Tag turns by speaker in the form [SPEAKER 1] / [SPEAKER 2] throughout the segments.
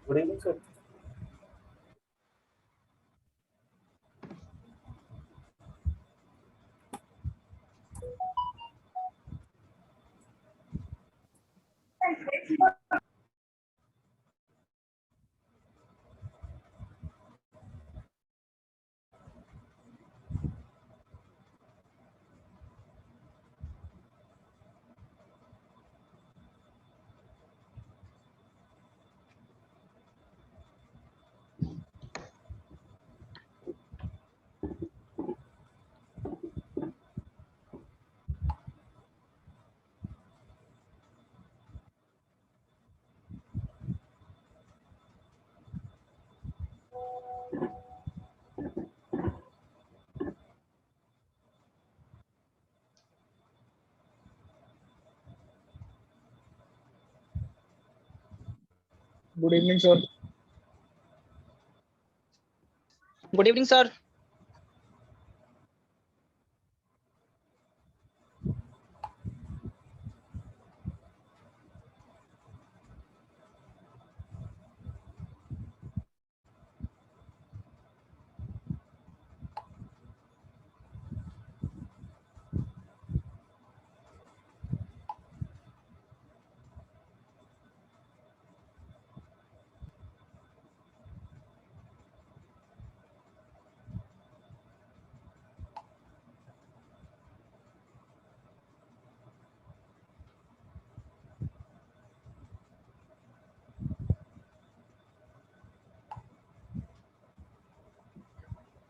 [SPEAKER 1] Good evening sir.
[SPEAKER 2] Good evening sir.
[SPEAKER 3] Good evening sir.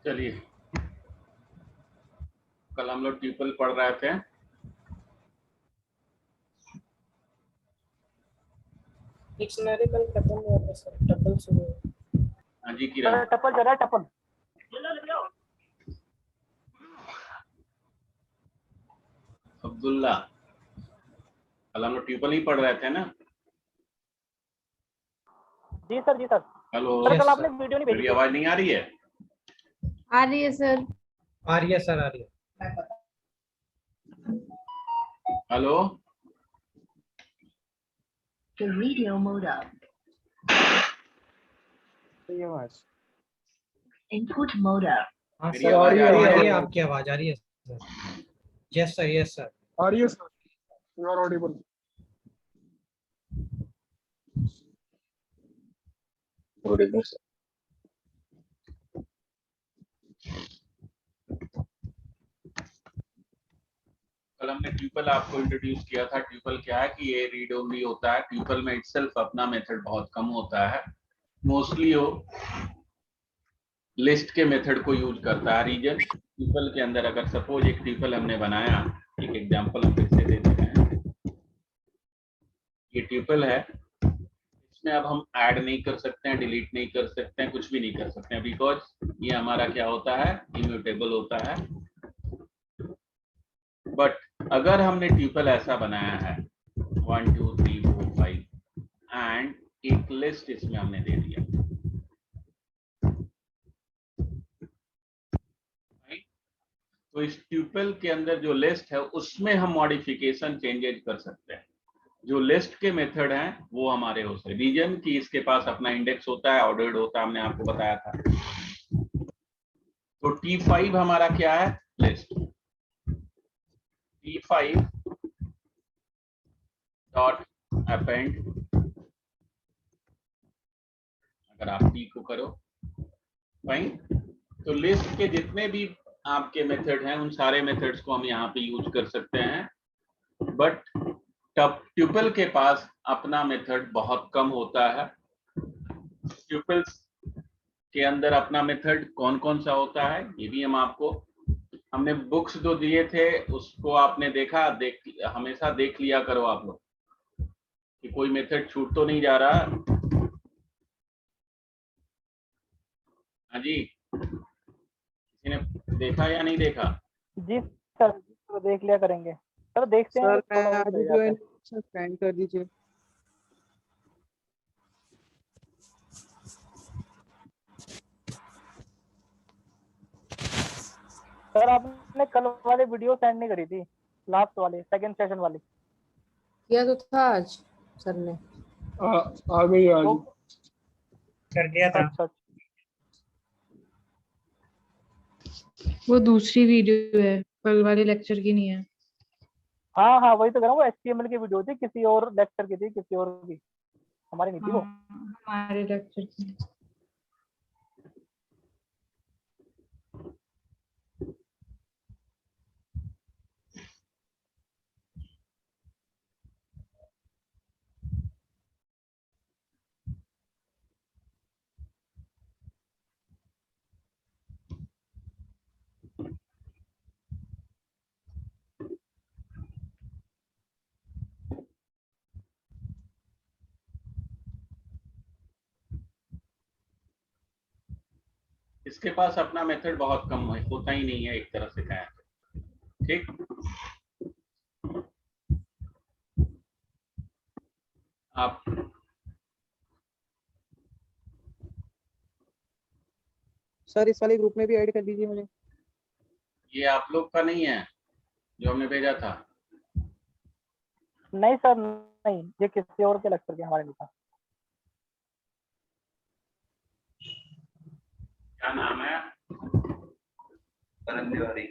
[SPEAKER 4] चलिए, कल हम लोग ट्यूपल पढ़ रहे थे।
[SPEAKER 1] डिक्शनरी कल खत्म हुआ था सर, टपल शुरू हुआ।
[SPEAKER 4] हाँ जी किरण।
[SPEAKER 3] टपल जरा टपल।
[SPEAKER 4] अब्दुल्ला, कल हम लोग ट्यूपल ही पढ़ रहे थे ना?
[SPEAKER 3] जी सर, जी सर।
[SPEAKER 4] हेलो
[SPEAKER 3] सर कल आपने वीडियो नहीं भेजी
[SPEAKER 4] मेरी
[SPEAKER 3] थी।
[SPEAKER 4] आवाज नहीं आ रही है?
[SPEAKER 5] आ रही है सर।
[SPEAKER 2] आ रही है सर, आ रही है।
[SPEAKER 4] Hello,
[SPEAKER 6] The radio mode up.
[SPEAKER 2] ये आवाज
[SPEAKER 6] Input mode up.
[SPEAKER 2] हाँ
[SPEAKER 4] मेरी
[SPEAKER 2] सर,
[SPEAKER 4] आवाज
[SPEAKER 2] आ रही है,
[SPEAKER 4] है?
[SPEAKER 2] आपकी आवाज आ रही है sir. Yes sir, yes sir, आ रही है sir. You are audible.
[SPEAKER 1] Good evening sir.
[SPEAKER 4] कल हमने ट्यूपल आपको इंट्रोड्यूस किया था। ट्यूपल क्या है कि ये रीड ओनली होता है। ट्यूपल में इटसेल्फ अपना मेथड बहुत कम होता है। मोस्टली वो लिस्ट के मेथड को यूज करता है। रीजन ट्यूपल के अंदर अगर सपोज एक ट्यूपल हमने बनाया, एक एग्जांपल हम फिर से दे देते हैं। ये ट्यूपल है, इसमें अब हम ऐड नहीं कर सकते हैं, डिलीट नहीं कर सकते हैं, कुछ भी नहीं कर सकते हैं, बिकॉज ये हमारा क्या होता है, इम्यूटेबल होता है। बट अगर हमने ट्यूपल ऐसा बनाया है 1 2 3 4 5 एंड एक लिस्ट इसमें हमने दे दिया, तो इस ट्यूपल के अंदर जो लिस्ट है उसमें हम मॉडिफिकेशन चेंजेज कर सकते हैं। जो लिस्ट के मेथड हैं वो हमारे हो सकते। रीजन की इसके पास अपना इंडेक्स होता है, ऑर्डर्ड होता है, हमने आपको बताया था। तो T5 हमारा क्या है, लिस्ट। T5 डॉट अपेंड, अगर आप T को करो फाइन, तो लिस्ट के जितने भी आपके मेथड हैं उन सारे मेथड्स को हम यहाँ पे यूज कर सकते हैं। बट ट्यूपल के पास अपना मेथड बहुत कम होता है। ट्यूपल्स के अंदर अपना मेथड कौन कौन सा होता है ये भी हम आपको, हमने बुक्स जो दिए थे उसको आपने देखा, हमेशा देख लिया करो आप लोग, कि कोई मेथड छूट तो नहीं जा रहा। हाँ जी, किसी ने देखा या नहीं देखा?
[SPEAKER 3] जी सर, तो देख लिया करेंगे सर, देखते हैं
[SPEAKER 1] सर
[SPEAKER 3] थोड़ा
[SPEAKER 1] मैं
[SPEAKER 3] बहुत
[SPEAKER 1] आज
[SPEAKER 3] रह जाता है।
[SPEAKER 1] सेंड कर दीजिए।
[SPEAKER 3] सर आपने कल वाली वीडियो सेंड नहीं करी थी, लास्ट वाली सेकंड सेशन वाली।
[SPEAKER 5] किया तो था आज सर ने।
[SPEAKER 1] आ गई आ
[SPEAKER 3] तो
[SPEAKER 1] गई।
[SPEAKER 2] कर दिया था।
[SPEAKER 3] अच्छा,
[SPEAKER 5] वो दूसरी वीडियो है, कल वाले लेक्चर की नहीं है।
[SPEAKER 3] हाँ हाँ वही तो कह रहा हूँ, वो HTML की वीडियो थी, किसी और लेक्चर की थी, किसी और की, हमारी नहीं थी वो।
[SPEAKER 5] हाँ, हमारे लेक्चर की।
[SPEAKER 4] इसके पास अपना मेथड बहुत कम है, होता ही नहीं है एक तरह से कहें तो। ठीक, आप
[SPEAKER 1] सर इस वाले ग्रुप में भी ऐड कर दीजिए मुझे।
[SPEAKER 4] ये आप लोग का नहीं है जो हमने भेजा था?
[SPEAKER 3] नहीं सर नहीं, ये किसी और के लेक्चर के, हमारे नहीं था।
[SPEAKER 4] क्या नाम है? करण तिवारी।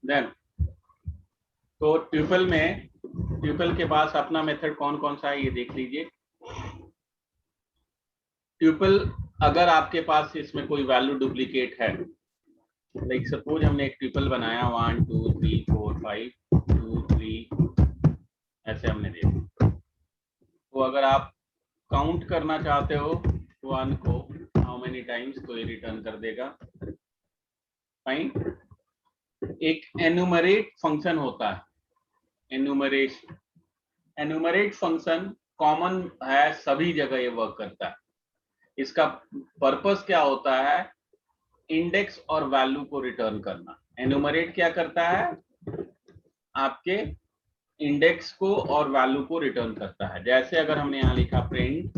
[SPEAKER 4] देन तो ट्यूपल के पास अपना मेथड कौन कौन सा है ये देख लीजिए। ट्यूपल, अगर आपके पास इसमें कोई वैल्यू डुप्लीकेट है, लाइक सपोज हमने एक ट्यूपल बनाया 1 2 3 4 5 2 3 ऐसे हमने देखा, तो अगर आप काउंट करना चाहते हो 1 को हाउ मेनी टाइम्स, तो ये रिटर्न कर देगा। फाइन। एक एनुमरेट फंक्शन होता है, एनुमरेट फंक्शन कॉमन है, सभी जगह ये वर्क करता है। इसका पर्पस क्या होता है? इंडेक्स और वैल्यू को रिटर्न करना। एनुमरेट क्या करता है? आपके इंडेक्स को और वैल्यू को रिटर्न करता है। जैसे अगर हमने यहां लिखा प्रिंट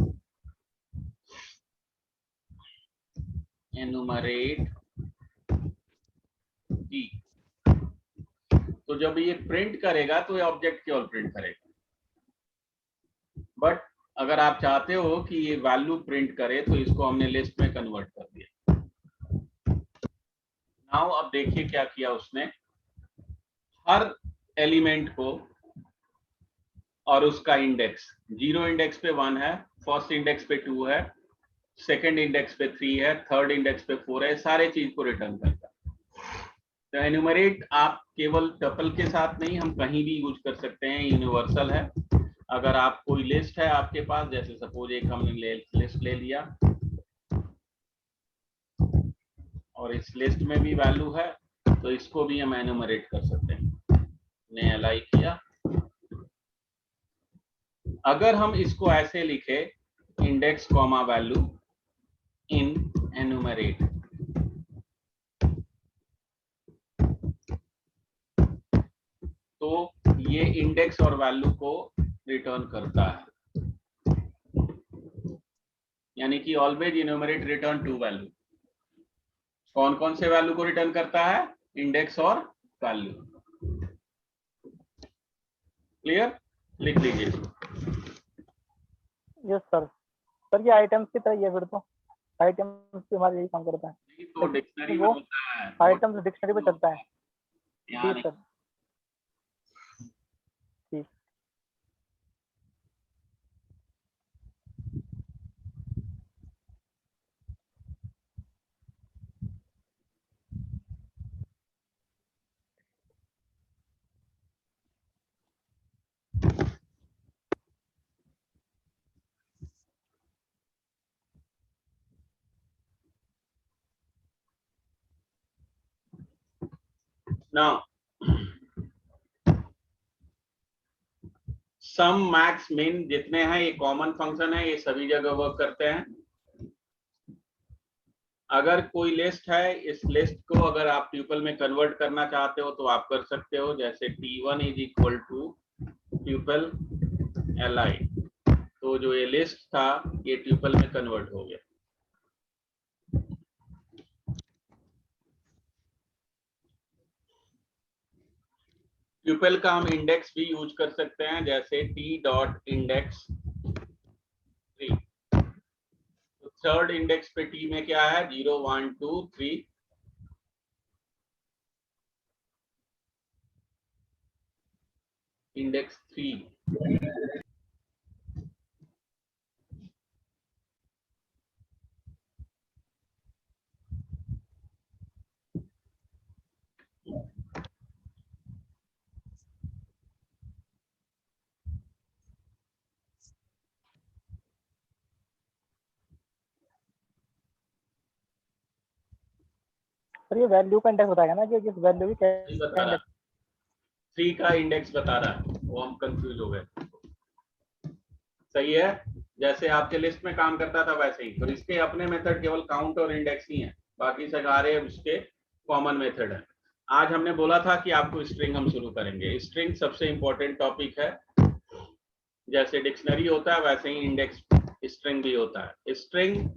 [SPEAKER 4] एनुमरेट की, तो जब ये प्रिंट करेगा तो ये ऑब्जेक्ट केवल प्रिंट करेगा। बट अगर आप चाहते हो कि ये वैल्यू प्रिंट करे, तो इसको हमने लिस्ट में कन्वर्ट कर दिया। नाउ अब देखिए क्या किया उसने, हर एलिमेंट को और उसका इंडेक्स, 0 इंडेक्स पे 1 है, फर्स्ट इंडेक्स पे 2 है, सेकंड इंडेक्स पे 3 है, थर्ड इंडेक्स पे 4 है, सारे चीज को रिटर्न करता है। तो एन्यूमरेट आप केवल टपल के साथ नहीं, हम कहीं भी यूज कर सकते हैं, यूनिवर्सल है। अगर आप कोई लिस्ट है आपके पास, जैसे सपोज एक हमने लिस्ट ले लिया और इस लिस्ट में भी वैल्यू है, तो इसको भी हम एन्यूमरेट कर सकते हैं। ने अलाइ किया, अगर हम इसको ऐसे लिखे index comma value in enumerate, तो ये इंडेक्स और वैल्यू को रिटर्न करता है, यानी कि always enumerate return to value. कौन कौन से वैल्यू को रिटर्न करता है? इंडेक्स और वैल्यू। क्लियर? लिख लीजिए।
[SPEAKER 3] Yes sir. सर ये आइटम्स की तरह ही है फिर तो, आइटम्स भी हमारे यही काम करता है।
[SPEAKER 4] तो डिक्शनरी में
[SPEAKER 3] वो
[SPEAKER 4] होता है,
[SPEAKER 3] आइटम्स डिक्शनरी पे चलता है।
[SPEAKER 4] यहाँ
[SPEAKER 3] जी सर, ठीक।
[SPEAKER 4] नाउ सम मैक्स मिन जितने हैं ये कॉमन फंक्शन है, ये सभी जगह वर्क करते हैं। अगर कोई लिस्ट है, इस लिस्ट को अगर आप ट्यूपल में कन्वर्ट करना चाहते हो तो आप कर सकते हो, जैसे T1 is equal to tuple Li। तो जो ये लिस्ट था ये ट्यूपल में कन्वर्ट हो गया। ट्यूपल का हम इंडेक्स भी यूज कर सकते हैं, जैसे T.index 3। तो थर्ड इंडेक्स पे T में क्या है, 0 1 2 3। इंडेक्स 3।
[SPEAKER 3] सर ये वैल्यू का इंडेक्स बताएगा ना कि किस वैल्यू की
[SPEAKER 4] बता रहा
[SPEAKER 3] कैसे।
[SPEAKER 4] 3 का इंडेक्स बता रहा है, वो हम कंफ्यूज हो गए। सही है, जैसे आपके लिस्ट में काम करता था वैसे ही। तो इसके अपने मेथड केवल काउंट और इंडेक्स ही हैं, बाकी सारे उसके कॉमन मेथड है। आज हमने बोला था कि आपको स्ट्रिंग हम शुरू करेंगे। स्ट्रिंग सबसे इंपॉर्टेंट टॉपिक है। जैसे डिक्शनरी होता है वैसे ही इंडेक्स स्ट्रिंग भी होता है। स्ट्रिंग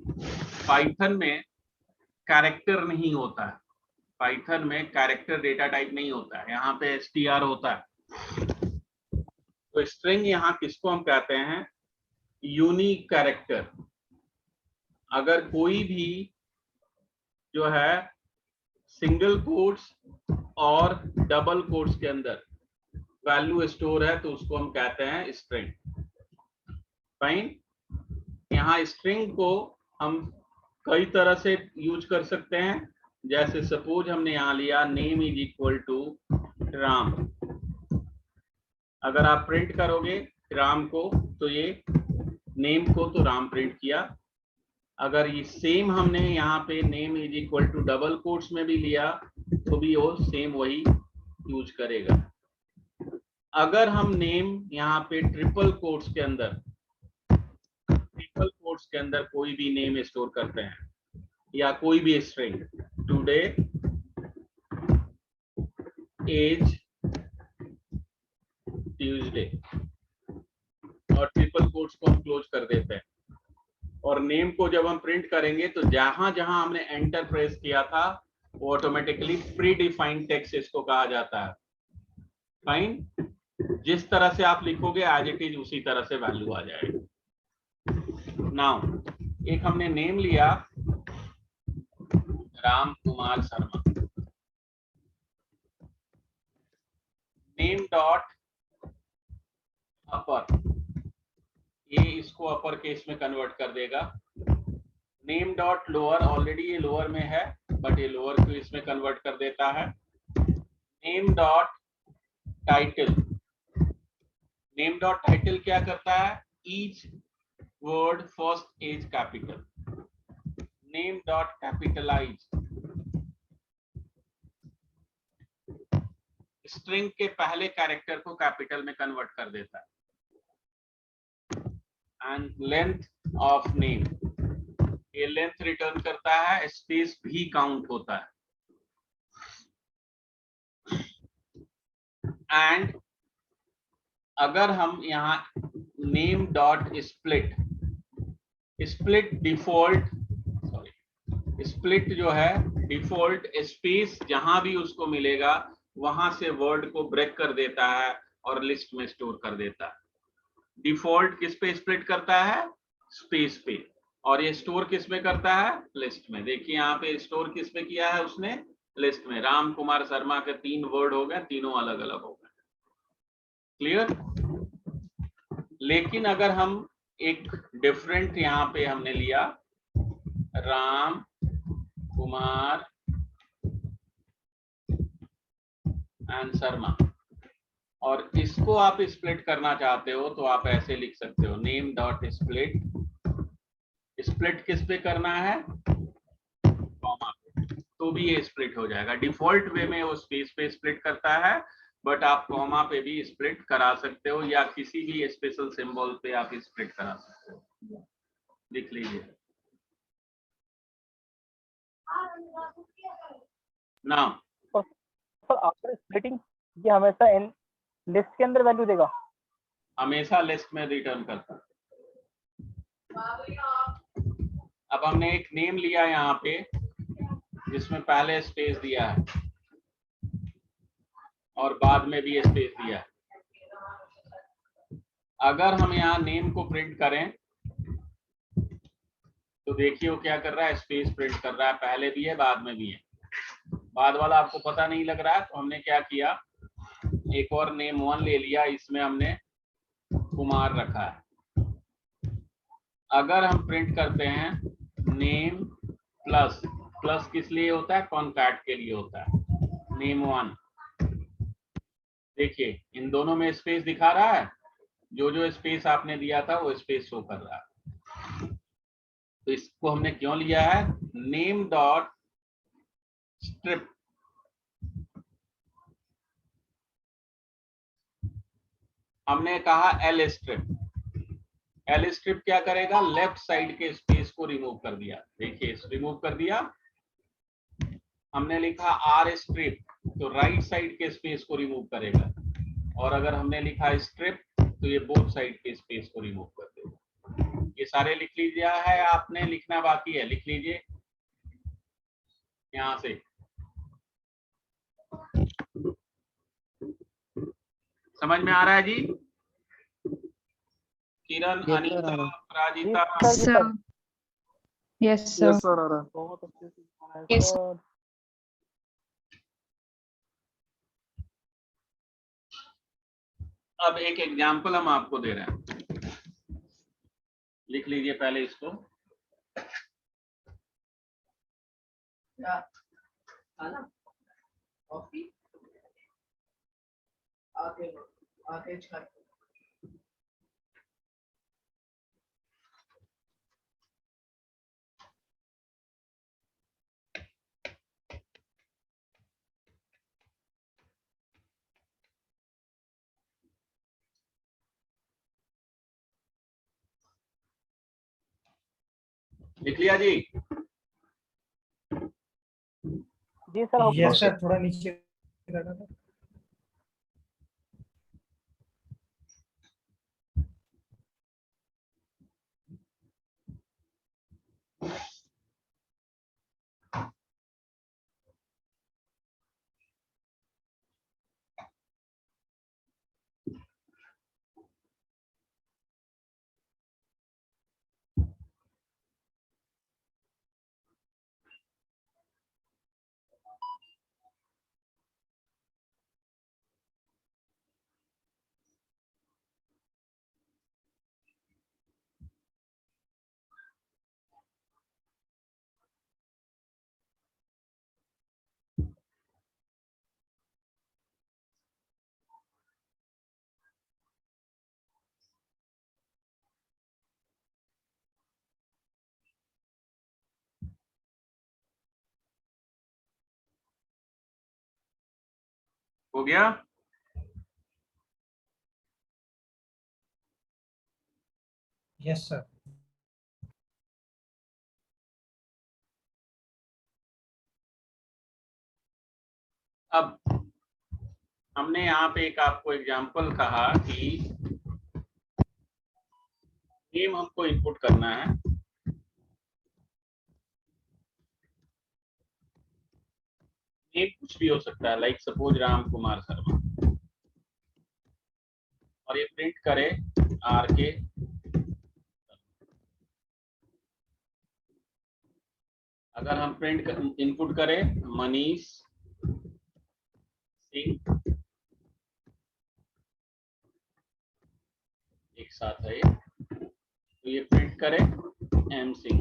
[SPEAKER 4] पाइथन में कैरेक्टर नहीं होता है, पाइथन में कैरेक्टर डेटा टाइप नहीं होता है, यहाँ पे str होता है। तो स्ट्रिंग यहाँ किसको हम कहते हैं, यूनिक कैरेक्टर। अगर कोई भी जो है सिंगल कोट्स और डबल कोट्स के अंदर वैल्यू स्टोर है तो उसको हम कहते हैं स्ट्रिंग। फाइन। यहाँ स्ट्रिंग को हम कई तरह से यूज कर सकते हैं। जैसे सपोज हमने यहाँ लिया name is equal to Ram. अगर आप प्रिंट करोगे राम को तो ये नेम को तो राम प्रिंट किया। अगर ये सेम हमने यहाँ पे name is equal to double quotes में भी लिया तो भी वो सेम वही यूज करेगा। अगर हम नेम यहाँ पे ट्रिपल कोट्स के अंदर कोई भी नेम स्टोर करते हैं या कोई भी स्ट्रिंग, टुडे एज ट्यूसडे, और ट्रिपल कोट्स को हम क्लोज कर देते हैं। और नेम को जब हम प्रिंट करेंगे तो जहां जहां हमने एंटर प्रेस किया था वो ऑटोमेटिकली प्री डिफाइंड टेक्स्ट इसको कहा जाता है। फाइन। जिस तरह से आप लिखोगे एज इट इज उसी तरह से वैल्यू आ जाएगी। नाउ एक हमने नेम लिया राम कुमार शर्मा। नेम डॉट अपर, ये इसको अपर केस में कन्वर्ट कर देगा। नेम डॉट लोअर, ऑलरेडी ये लोअर में है बट ये लोअर को इसमें कन्वर्ट कर देता है। Name dot title, name dot title क्या करता है, each word first is capital. Name dot capitalize, string के पहले कैरेक्टर को कैपिटल में कन्वर्ट कर देता है। एंड लेंथ ऑफ नेम, ये लेंथ रिटर्न करता है, स्पेस भी काउंट होता है। एंड अगर हम यहाँ name dot split, split default, sorry split जो है डिफॉल्ट स्पेस जहां भी उसको मिलेगा वहां से वर्ड को ब्रेक कर देता है और लिस्ट में स्टोर कर देता है। डिफॉल्ट किस पे स्प्लिट करता है, स्पेस पे, और ये स्टोर किस में करता है, लिस्ट में। देखिए यहाँ पे स्टोर किस में किया है उसने, लिस्ट में। राम कुमार शर्मा के 3 वर्ड हो गए, तीनों अलग अलग हो गए। क्लियर। लेकिन अगर हम एक डिफरेंट यहाँ पे हमने लिया राम कुमार एंड शर्मा, और इसको आप स्प्लिट करना चाहते हो तो आप ऐसे लिख सकते हो नेम डॉट स्प्लिट। स्प्लिट किस पे करना है, कॉमा पे। तो भी ये स्प्लिट हो जाएगा। डिफॉल्ट वे में वो स्पेस पे स्प्लिट करता है, बट आप कॉमा पे भी स्प्लिट करा सकते हो या किसी भी स्पेशल सिंबल पे आप स्प्लिट करा सकते हो। लिख लीजिए ना।
[SPEAKER 3] सर आफ्टर स्प्लिटिंग ये हमेशा इन लिस्ट के अंदर वैल्यू देगा?
[SPEAKER 4] हमेशा लिस्ट में रिटर्न करता है। अब हमने एक नेम लिया यहाँ पे जिसमें पहले स्पेस दिया है और बाद में भी स्पेस दिया है। अगर हम यहाँ नेम को प्रिंट करें तो देखिए वो क्या कर रहा है, स्पेस प्रिंट कर रहा है, पहले भी है बाद में भी है। बाद वाला आपको पता नहीं लग रहा है तो हमने क्या किया, एक और नेम 1 ले लिया, इसमें हमने कुमार रखा है। अगर हम प्रिंट करते हैं नेम प्लस, प्लस किस लिए होता है, कॉन्कैट के लिए होता है, नेम 1। देखिए इन दोनों में स्पेस दिखा रहा है, जो जो स्पेस आपने दिया था वो स्पेस शो कर रहा है। तो इसको हमने क्यों लिया है, नेम डॉट स्ट्रिप। हमने कहा एल स्ट्रिप। एल स्ट्रिप क्या करेगा, लेफ्ट साइड के स्पेस को रिमूव कर दिया। देखिए रिमूव कर दिया। हमने लिखा आर स्ट्रिप तो राइट साइड के स्पेस को रिमूव करेगा, और अगर हमने लिखा स्ट्रिप तो ये बोथ साइड के स्पेस को रिमूव कर देगा। ये सारे लिख लीजिए है, आपने लिखना बाकी है, लिख लीजिए यहां से। समझ में आ रहा है जी? किरण, अनीता, राजिता,
[SPEAKER 5] सर यस सर
[SPEAKER 3] बहुत अच्छे से लिखा है
[SPEAKER 5] Yes,
[SPEAKER 3] सर।
[SPEAKER 4] अब एक एग्जाम्पल हम आपको दे रहे हैं, लिख लीजिए पहले इसको। लिख लिया जी?
[SPEAKER 3] जी सर
[SPEAKER 2] यस सर, थोड़ा नीचे करना था।
[SPEAKER 4] हो गया?
[SPEAKER 2] Yes sir.
[SPEAKER 4] अब हमने यहाँ पे एक आपको एग्जाम्पल कहा कि नेम हमको इनपुट करना है। नेम कुछ भी हो सकता है, लाइक सपोज राम कुमार शर्मा, और ये प्रिंट करे आर के। अगर हम प्रिंट इनपुट करें मनीष सिंह, एक साथ है ये, तो ये प्रिंट करे एम सिंह।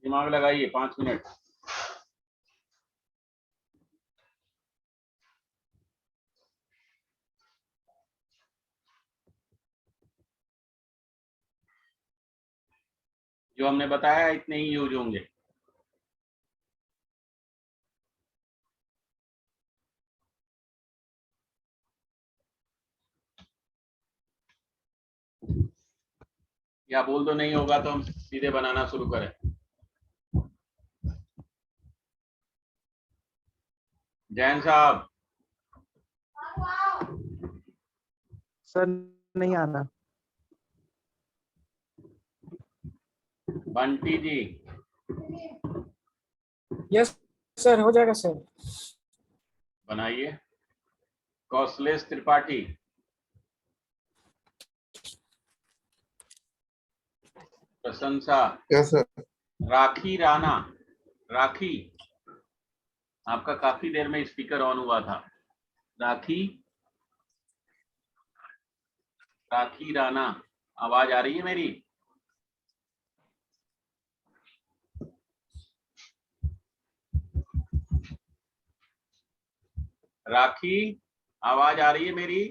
[SPEAKER 4] दिमाग लगाइए 5 मिनट। जो हमने बताया इतने ही यूज होंगे। या बोल दो नहीं होगा तो हम सीधे बनाना शुरू करें। जैन साहब।
[SPEAKER 3] सर नहीं आ रहा।
[SPEAKER 4] बंटी जी।
[SPEAKER 1] यस सर, हो जाएगा सर।
[SPEAKER 4] बनाइए। कौशलेश त्रिपाठी। प्रशंसा।
[SPEAKER 7] Yes sir.
[SPEAKER 4] राखी राणा। राखी, आपका काफी देर में स्पीकर ऑन हुआ था। राखी। राखी राणा, आवाज आ रही है मेरी? राखी, आवाज आ रही है मेरी?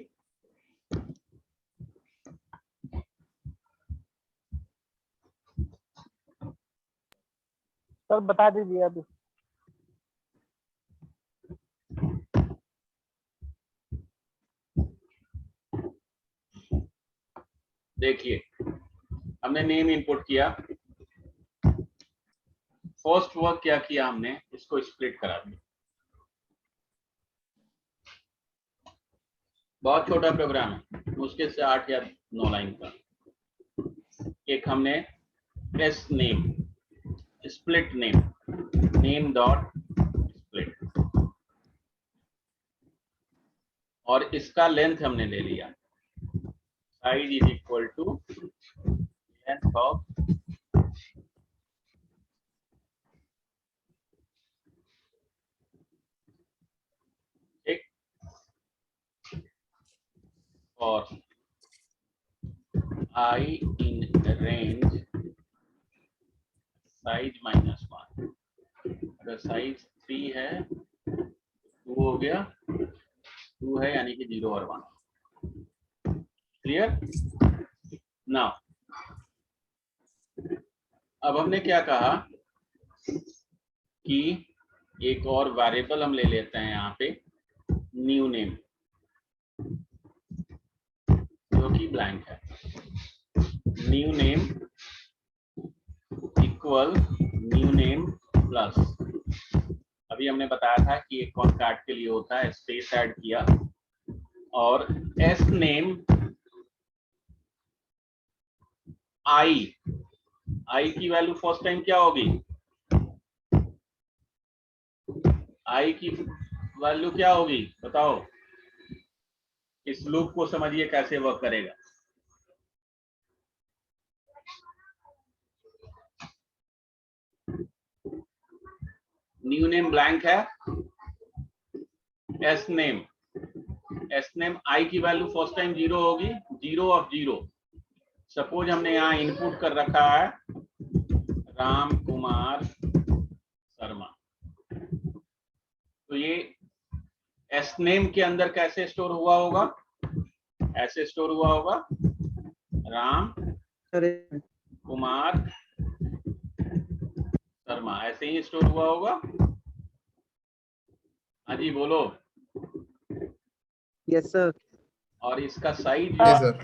[SPEAKER 3] सर बता दीजिए अभी।
[SPEAKER 4] देखिए, हमने नेम इनपुट किया। फर्स्ट वर्क क्या किया हमने, इसको स्प्लिट करा दिया। बहुत छोटा प्रोग्राम है, मुश्किल से 8 या 9 लाइन का। एक हमने S name, split name, name dot split, और इसका लेंथ हमने ले लिया। Size is equal to length of एक, और I in range साइज -1। अगर साइज 3 है, 2 हो गया, 2 है यानी कि 0 और 1। क्लियर? नाउ अब हमने क्या कहा कि एक और वेरिएबल हम ले लेते हैं यहाँ पे, न्यू नेम, जो कि ब्लैंक है। New name equal new name plus, अभी हमने बताया था कि एक कॉन्कैट के लिए होता है, स्पेस ऐड किया, और एस नेम आई की वैल्यू फर्स्ट टाइम क्या होगी? आई की वैल्यू क्या होगी बताओ? इस लूप को समझिए कैसे वर्क करेगा। न्यू नेम ब्लैंक है, एस नेम आई की वैल्यू फर्स्ट टाइम 0 होगी, 0 ऑफ 0। सपोज हमने यहाँ इनपुट कर रखा है राम कुमार शर्मा, तो ये एस नेम के अंदर कैसे स्टोर हुआ होगा? ऐसे स्टोर हुआ होगा, राम कुमार शर्मा, ऐसे ही स्टोर हुआ होगा। हाँ जी बोलो।
[SPEAKER 3] Yes sir.
[SPEAKER 4] और इसका साइज
[SPEAKER 7] यस सर।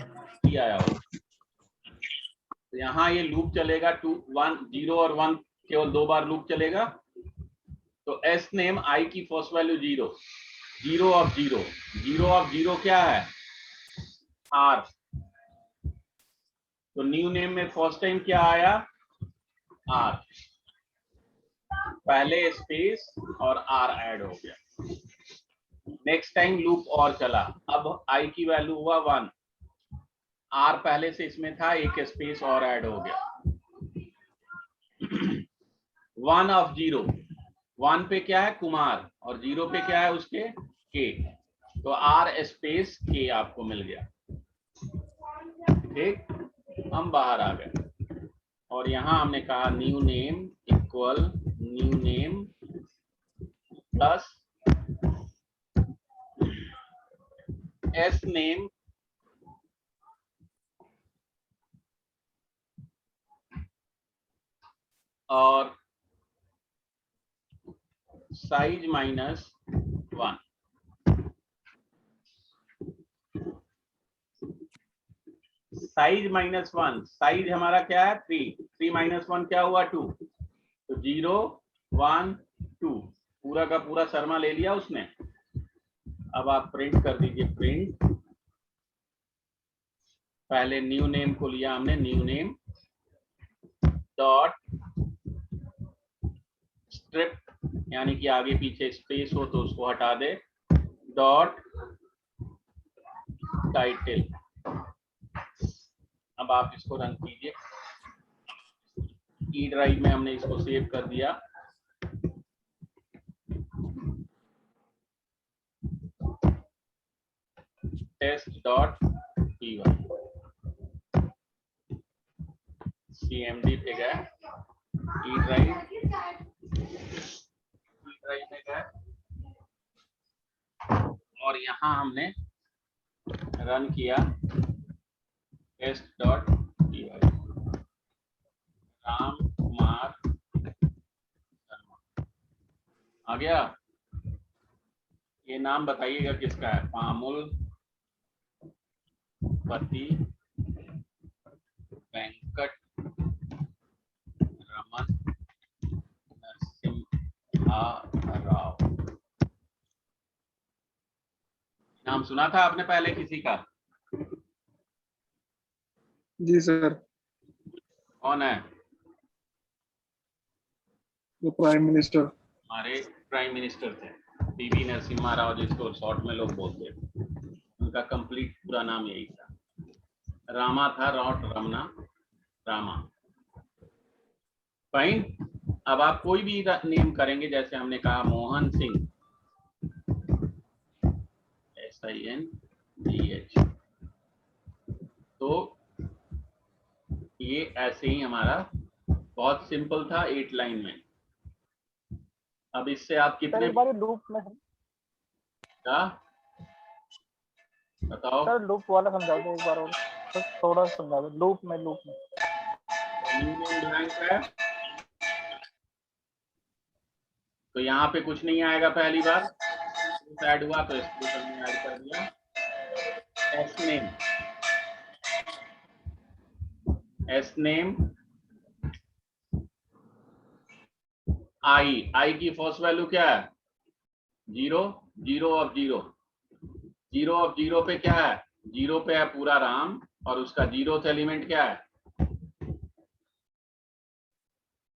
[SPEAKER 4] आया होगा। तो यहाँ ये लूप चलेगा 2 1 0 और 1, केवल 2 बार लूप चलेगा। तो एस नेम आई की फर्स्ट वैल्यू 0, 0 ऑफ 0, 0 ऑफ 0 क्या है? आर। तो न्यू नेम में फर्स्ट टाइम क्या आया? आर, पहले स्पेस और आर ऐड हो गया। नेक्स्ट टाइम लूप और चला, अब आई की वैल्यू हुआ 1, आर पहले से इसमें था, एक स्पेस और ऐड हो गया। 1 ऑफ 0, 1 पे क्या है? कुमार, और 0 पे क्या है उसके? के। तो आर स्पेस के आपको मिल गया। ठीक, हम बाहर आ गए, और यहां हमने कहा new name equal new name plus S name और साइज -1। साइज -1, साइज हमारा क्या है 3, 3 - 1 क्या हुआ 2, तो 0 1 2 पूरा का पूरा शर्मा ले लिया उसने। अब आप प्रिंट कर दीजिए, प्रिंट। पहले न्यू नेम को लिया हमने, न्यू नेम डॉट स्ट्रिप, यानी कि आगे पीछे स्पेस हो तो उसको हटा दे, डॉट टाइटल। अब आप इसको रन कीजिए। ई ड्राइव में हमने इसको सेव कर दिया। test.py cmd पे गए, ई ड्राइव में गए और यहाँ हमने रन किया test.py। राम कुमार शर्मा आ गया। ये नाम बताइएगा किसका है, पामुल पति वेंकट रमन नरसिम्हा राव। नाम सुना था आपने पहले किसी का?
[SPEAKER 7] जी सर।
[SPEAKER 4] कौन है?
[SPEAKER 7] वो प्राइम मिनिस्टर।
[SPEAKER 4] हमारे प्राइम मिनिस्टर थे, पीवी नरसिम्हा राव, जिसको शॉर्ट में लोग बोलते थे। उनका कंप्लीट पूरा नाम यही था, रामा था, रॉट रमना रामा। फाइन। अब आप कोई भी नेम करेंगे, जैसे हमने कहा मोहन सिंह, SINGH, तो ये ऐसे ही हमारा बहुत सिंपल था 8 लाइन में। अब इससे आप कितने
[SPEAKER 3] लूप में
[SPEAKER 4] क्या बताओ
[SPEAKER 3] सर, लूप वाला समझा दो एक बार और, थोड़ा समझा दो। लूप में
[SPEAKER 4] ब्लैंक है तो यहाँ पे कुछ नहीं आएगा। पहली बार ऐड हुआ तो इसको हमने ऐड कर दिया। एस नेम आई की फर्स्ट वैल्यू क्या है 0, 0 ऑफ 0, 0 ऑफ 0 पे क्या है, 0 पे है पूरा राम और उसका 0th एलिमेंट क्या है,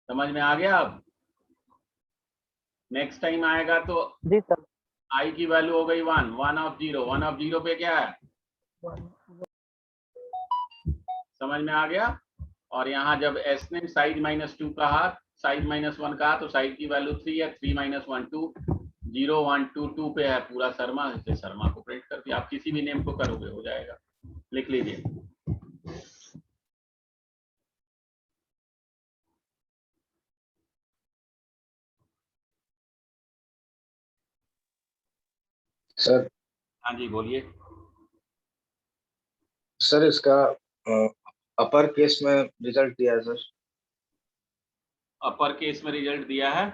[SPEAKER 4] समझ में आ गया? अब नेक्स्ट टाइम आएगा तो
[SPEAKER 3] जी सर,
[SPEAKER 4] आई की वैल्यू हो गई 1, 1 ऑफ 0, 1 ऑफ 0 पे क्या है, समझ में आ गया? और यहाँ जब एस ने साइज -2 कहा, साइज -1 कहा, तो साइज की वैल्यू 3 है, 3 - 1 2, 0 1 2 2 पे है पूरा शर्मा, इसे शर्मा को प्रिंट करके आप किसी भी नेम को करोगे हो जाएगा। लिख लीजिए।
[SPEAKER 8] सर।
[SPEAKER 4] हाँ जी बोलिए।
[SPEAKER 8] सर इसका अपर केस में रिजल्ट दिया है सर।
[SPEAKER 4] अपर केस में रिजल्ट दिया है?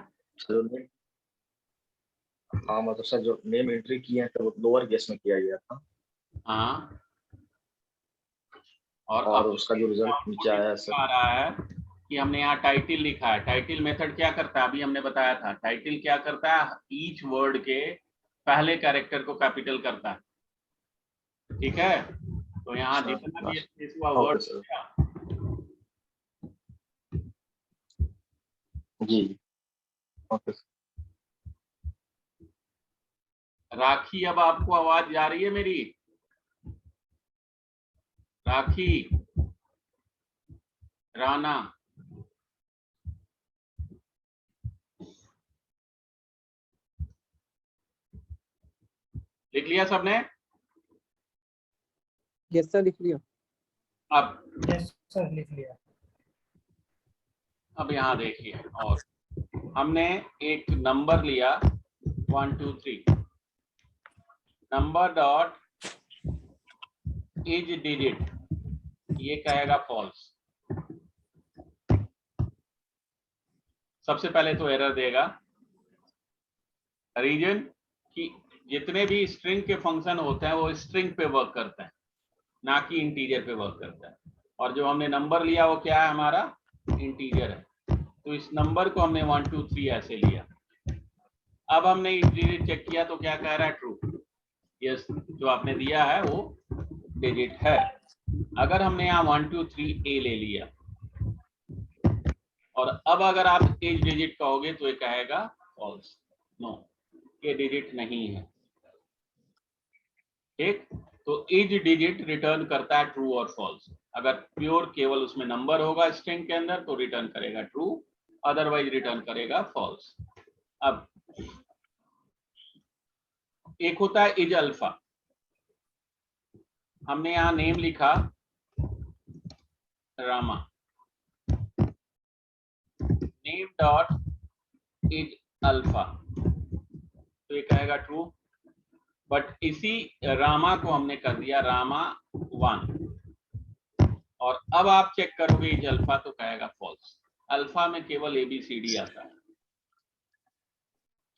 [SPEAKER 8] हाँ मतलब सर जो नेम एंट्री किए हैं तो लोअर केस में किया गया था।
[SPEAKER 4] हाँ,
[SPEAKER 8] और उसका जो रिजल्ट नीचे आया है सर,
[SPEAKER 4] आ रहा है कि हमने यहाँ टाइटल लिखा है। टाइटल मेथड क्या करता है, अभी हमने बताया था। टाइटल क्या करता है, ईच वर्ड के पहले कैरेक्टर को कैपिटल करता है, ठीक है? तो यहाँ जितना भी स्पेस हुआ वर्ड
[SPEAKER 8] जी ओके।
[SPEAKER 4] राखी, अब आपको आवाज जा रही है मेरी? राखी, राना, लिख लिया सबने?
[SPEAKER 7] यस सर, लिख लिया।
[SPEAKER 4] अब
[SPEAKER 2] यस सर, लिख लिया।
[SPEAKER 4] अब यहाँ देखिए, और हमने एक नंबर लिया 1 2 3, नंबर डॉट इज डिजिट, ये कहेगा फॉल्स। सबसे पहले तो एरर देगा। रीजन कि जितने भी स्ट्रिंग के फंक्शन होते हैं वो स्ट्रिंग पे वर्क करते हैं, ना कि इंटीजर पे वर्क करता है। और जो हमने नंबर लिया वो क्या है, हमारा इंटीजर है। तो इस नंबर को हमने 1 2 3 ऐसे लिया। अब हमने इंटीजर चेक किया तो क्या कह रहा है, ट्रू। यस, जो आपने दिया है वो डिजिट है। अगर हमने यहाँ 1 2 3 ए ले लिया और अब अगर आप एज डिजिट कहोगे तो ये कहेगा फॉल्स, नो ये डिजिट नहीं है। ठीक, तो एज डिजिट रिटर्न करता है ट्रू और फॉल्स। अगर प्योर केवल उसमें नंबर होगा स्ट्रिंग के अंदर तो रिटर्न करेगा ट्रू, अदरवाइज रिटर्न करेगा फॉल्स। अब एक होता है एज अल्फा। हमने यहां नेम लिखा Rama, name dot is alpha, तो ये कहेगा ट्रू। बट इसी रामा को हमने कर दिया रामा 1 और अब आप चेक करोगे एज अल्फा तो कहेगा फॉल्स। अल्फा में केवल ABCD आता है।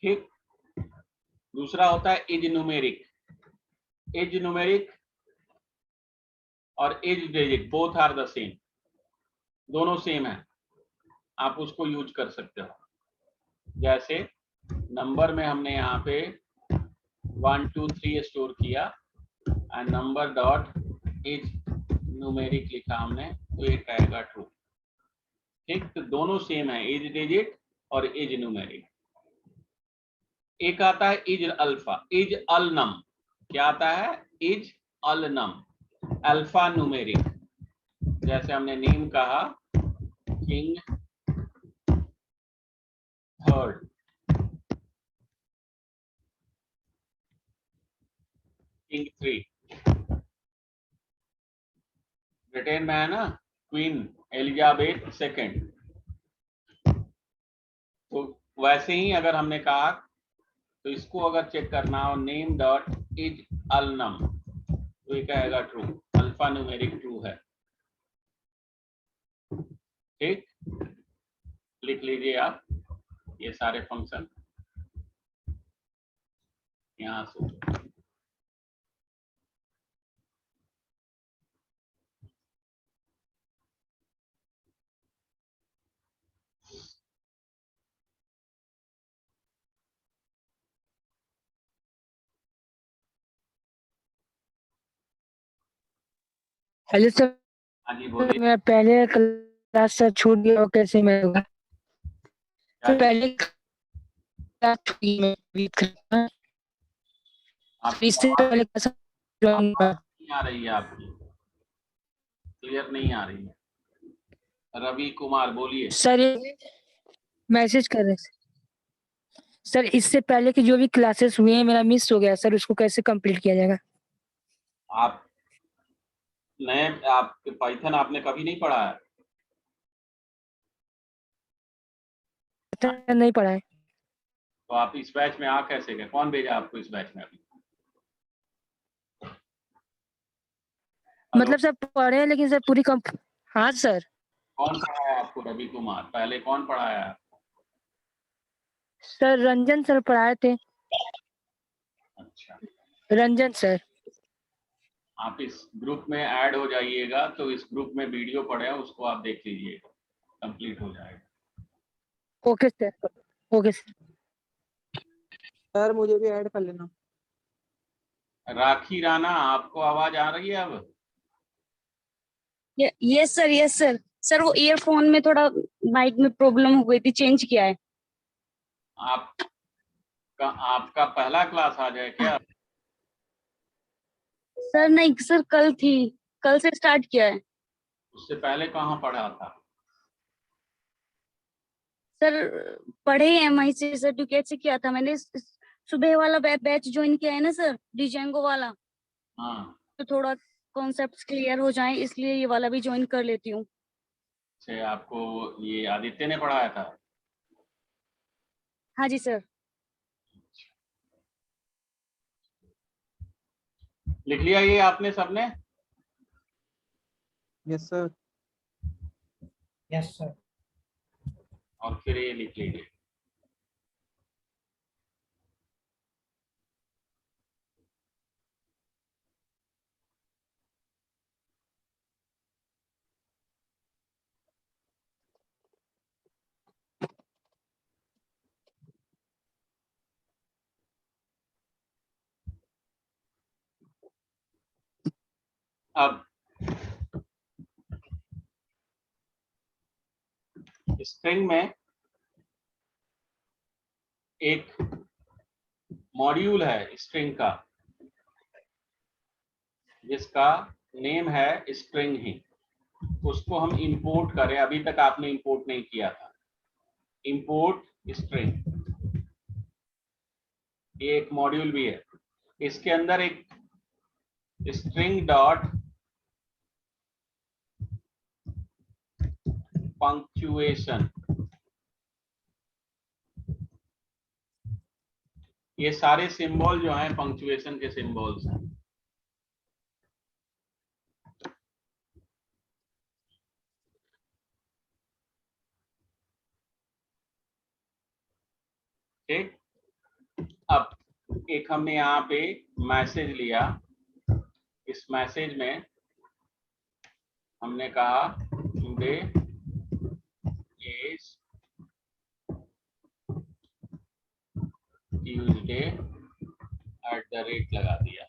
[SPEAKER 4] ठीक, दूसरा होता है एज न्यूमेरिक। एज न्यूमेरिक और is digit both are the same, दोनों सेम है, आप उसको यूज कर सकते हो। जैसे नंबर में हमने यहाँ पे 1 2 3 स्टोर किया and number dot is numeric लिखा हमने, तो ये कहेगा ट्रू। ठीक, तो दोनों सेम है, एज डिजिट और एज न्यूमेरिक। एक आता है एज अल्फा, एज अलनम। क्या आता है, एज अलनम, अल्फा न्यूमेरिक। जैसे हमने नेम कहा किंग थर्ड, किंग 3। ब्रिटेन में है ना क्वीन एलिजाबेथ सेकंड, तो वैसे ही अगर हमने कहा तो इसको अगर चेक करना हो नेम डॉट एज अलनम तो ये कहेगा ट्रू, अल्फा न्यूमेरिक ट्रू है। ठीक, लिख लीजिए आप ये सारे फंक्शन यहां से।
[SPEAKER 9] हेलो सर,
[SPEAKER 4] हाँ जी बोलिए।
[SPEAKER 9] मैं पहले क्लास से छूट गया और कैसे मैं होगा?
[SPEAKER 4] क्या
[SPEAKER 9] पहले क्लास छूटी मैं वीक करता,
[SPEAKER 4] आपकी
[SPEAKER 9] इससे
[SPEAKER 4] आवाज
[SPEAKER 9] पहले क्लास ज्वाइन
[SPEAKER 4] आवाज नहीं आ रही है, आपकी क्लियर नहीं आ रही है। रवि कुमार बोलिए।
[SPEAKER 9] सर ये मैसेज कर रहे थे सर, इससे पहले की जो भी क्लासेस हुए हैं मेरा मिस हो गया सर, उसको कैसे कंप्लीट किया जाएगा?
[SPEAKER 4] आप नए, आपके पाइथन आपने कभी नहीं पढ़ा है?
[SPEAKER 9] नहीं पढ़ा है।
[SPEAKER 4] तो आप इस बैच में आ कैसे गए? कौन भेजा आपको इस बैच में अभी? हेलो,
[SPEAKER 9] मतलब सर पढ़े हैं लेकिन सर पूरी हाँ सर।
[SPEAKER 4] कौन पढ़ाया आपको? रवि कुमार, पहले कौन पढ़ाया आपको?
[SPEAKER 9] सर रंजन सर पढ़ाए थे।
[SPEAKER 4] अच्छा,
[SPEAKER 9] रंजन सर।
[SPEAKER 4] आप इस ग्रुप में ऐड हो जाइएगा, तो इस ग्रुप में वीडियो पड़े हैं उसको आप देख लीजिएगा, कंप्लीट हो जाएगा।
[SPEAKER 9] Okay sir, okay sir.
[SPEAKER 7] Sir मुझे भी ऐड कर लेना।
[SPEAKER 4] राखी राणा, आपको आवाज आ रही है अब?
[SPEAKER 10] Yes sir, yes sir. Sir वो ईयरफोन में थोड़ा माइक में प्रॉब्लम हो गई थी, चेंज किया है।
[SPEAKER 4] आपका पहला क्लास आ जाए क्या?
[SPEAKER 10] सर नहीं सर, कल थी, कल से स्टार्ट किया है।
[SPEAKER 4] उससे पहले कहाँ पढ़ा था?
[SPEAKER 10] सर पढ़े MI से सर्टिफिकेट से किया था मैंने। सुबह वाला बैच ज्वाइन किया है ना सर, डिजेंगो वाला।
[SPEAKER 4] हाँ,
[SPEAKER 10] तो थोड़ा कॉन्सेप्ट्स क्लियर हो जाएं, इसलिए ये वाला भी ज्वाइन कर लेती हूँ।
[SPEAKER 4] से आपको ये आदित्य ने पढ़ाया था?
[SPEAKER 10] हाँ जी सर।
[SPEAKER 4] लिख लिया ये आपने सबने?
[SPEAKER 7] Yes sir.
[SPEAKER 2] Yes sir.
[SPEAKER 4] और फिर ये लिख लीजिए। अब स्ट्रिंग में एक मॉड्यूल है स्ट्रिंग का जिसका नेम है स्ट्रिंग ही। उसको हम इंपोर्ट करें, अभी तक आपने इंपोर्ट नहीं किया था। इंपोर्ट स्ट्रिंग, ये एक मॉड्यूल भी है। इसके अंदर एक स्ट्रिंग डॉट पंक्चुएशन, ये सारे सिंबल जो हैं पंक्चुएशन के सिंबल्स हैं। ठीक, अब एक हमने यहाँ पे मैसेज लिया। इस मैसेज में हमने कहा टुडे इज ट्यूसडे @ लगा दिया।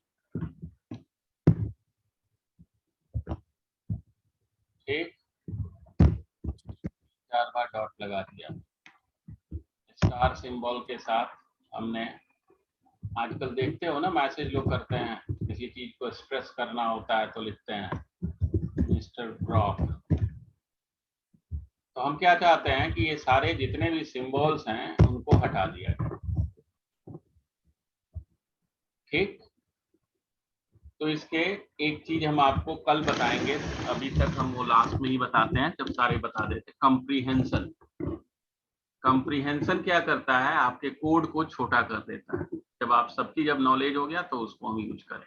[SPEAKER 4] ठीक, 4 बार डॉट लगा दिया। स्टार सिंबल के साथ हमने, आजकल देखते हो ना मैसेज लोग करते हैं, किसी चीज को एक्सप्रेस करना होता है तो लिखते हैं मिस्टर ब्रॉक। तो हम क्या चाहते हैं कि ये सारे जितने भी सिंबल्स हैं उनको हटा दिया जाए। ठीक, तो इसके एक चीज हम आपको कल बताएंगे, अभी तक हम वो लास्ट में ही बताते हैं जब सारे बता देते। कंप्रीहेंशन। कंप्रीहेंशन क्या करता है, आपके कोड को छोटा कर देता है। जब आप सब चीज अब नॉलेज हो गया तो उसको हम यूज करें,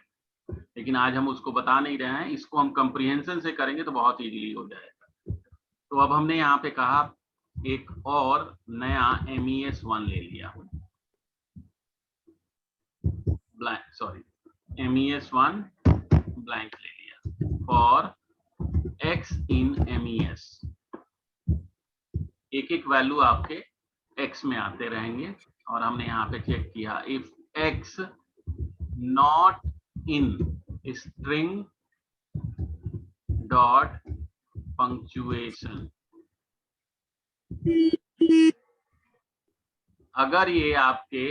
[SPEAKER 4] लेकिन आज हम उसको बता नहीं रहे हैं। इसको हम कंप्रीहेंशन से करेंगे तो बहुत इजीली हो जाएगा। तो अब हमने यहाँ पे कहा एक और नया MES1 ले लिया, MES1 ब्लैंक ले लिया फॉर x इन MES। एक एक वैल्यू आपके x में आते रहेंगे और हमने यहाँ पे चेक किया if x not in string dot punctuation. अगर ये आपके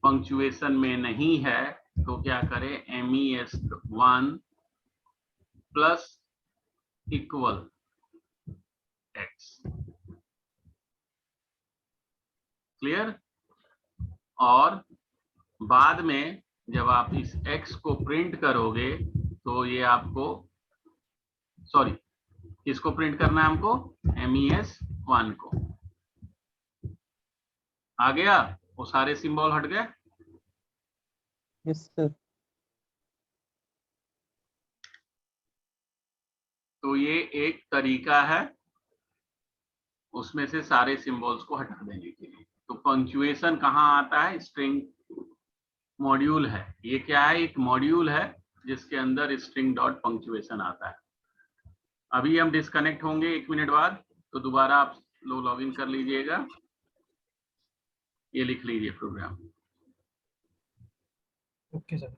[SPEAKER 4] पंक्चुएशन में नहीं है तो क्या करें, MES1 plus equal x। Clear? और बाद में जब आप इस x को प्रिंट करोगे तो ये आपको, सॉरी, किसको प्रिंट करना है हमको, MES1 को। आ गया, वो सारे सिंबल हट गए।
[SPEAKER 7] Yes sir.
[SPEAKER 4] तो ये एक तरीका है उसमें से सारे सिंबल्स को हटा देने के लिए। तो पंक्चुएशन कहाँ आता है, स्ट्रिंग मॉड्यूल है। ये क्या है, एक मॉड्यूल है जिसके अंदर स्ट्रिंग डॉट पंक्चुएशन आता है। अभी हम डिस्कनेक्ट होंगे 1 मिनट बाद, तो दोबारा आप लोग लॉग इन कर लीजिएगा। ये लिख लीजिए प्रोग्राम।
[SPEAKER 2] Okay sir.